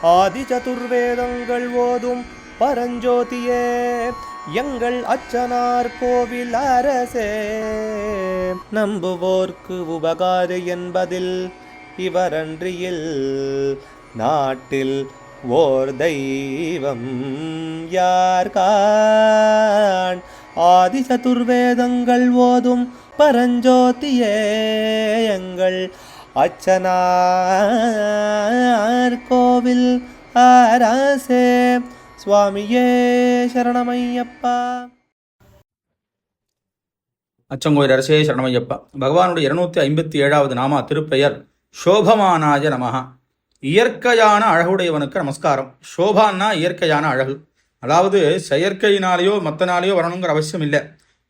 ஆதி சதுர்வேதங்கள் ஓதும் பரஞ்சோதியே எங்கள் அச்சனார் கோவில் அரசே. நம்புவோர்க்கு உபகாரி என்பதில் இவரன்றியில் நாட்டில் ஓர் தெய்வம் யார்கான். ஆதி சதுர்வேதங்கள் ஓதும் பரஞ்சோதியே எங்கள் அச்சனார் கோவில் அரசே. சுவாமியே சரணமையப்பா. அச்சங்கோயில் அரசே சரணமையப்பா. பகவானுடைய 257வது நாமா திருப்பெயர் சோபமானாய நமஹ. இயற்கையான அழகுடையவனுக்கு நமஸ்காரம். சோபான்னா இயற்கையான அழகு, அதாவது செயற்கையினாலேயோ மற்றனாலேயோ வரணுங்கிற அவசியம் இல்லை.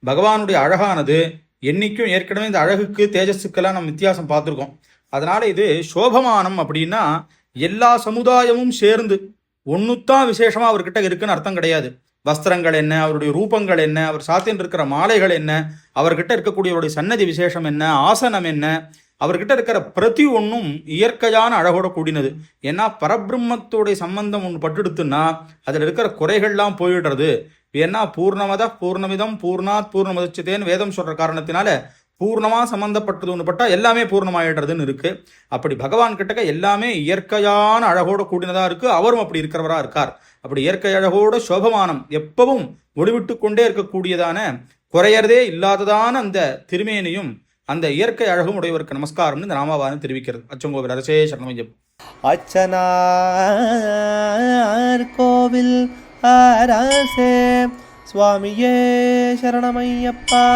பகவானுடைய அழகானது என்னைக்கும் ஏற்கனவே இந்த அழகுக்கு தேஜஸுக்கெல்லாம் நம்ம வித்தியாசம் பார்த்துருக்கோம். அதனால இது சோபமானம் அப்படின்னா எல்லா சமுதாயமும் சேர்ந்து ஒன்றுத்தான் விசேஷமாக அவர்கிட்ட இருக்குன்னு அர்த்தம் கிடையாது. வஸ்திரங்கள் என்ன, அவருடைய ரூபங்கள் என்ன, அவர் சாத்தின் இருக்கிற மாலைகள் என்ன, அவர்கிட்ட இருக்கக்கூடியவருடைய சன்னதி விசேஷம் என்ன, ஆசனம் என்ன, அவர்கிட்ட இருக்கிற பிரதி ஒன்றும் இயற்கையான அழகோட கூடினது. ஏன்னா பரபிரம்மத்தோடைய சம்பந்தம் ஒன்று பட்டுடுத்துன்னா அதில் இருக்கிற குறைகள்லாம் போயிடுறது. ஏன்னா பூர்ணமத பூர்ணமிதம் பூர்ணாத் பூர்ணமதச்சதேன்னு வேதம் சொல்ற காரணத்தினால பூர்ணமாக சம்மந்தப்பட்டது ஒன்று பட்டா எல்லாமே பூர்ணமாயிடுறதுன்னு இருக்கு. அப்படி பகவான் கிட்டக்க எல்லாமே இயற்கையான அழகோட கூடினதா இருக்கு. அவரும் அப்படி இருக்கிறவரா இருக்கார். அப்படி இயற்கை அழகோட சோபமானம் எப்பவும் ஒளிவிட்டு கொண்டே இருக்கக்கூடியதான குறையறதே இல்லாததான அந்த திருமேனியும் அந்த இயற்கை அழகும் உடையவருக்கு நமஸ்காரம்னு இந்த நாமாவாரம் தெரிவிக்கிறது. அச்சங்கோவில் அரசே சரணமையம். அச்சனார் கோவில் அரசே. சுவாமியே சரணமையப்பா.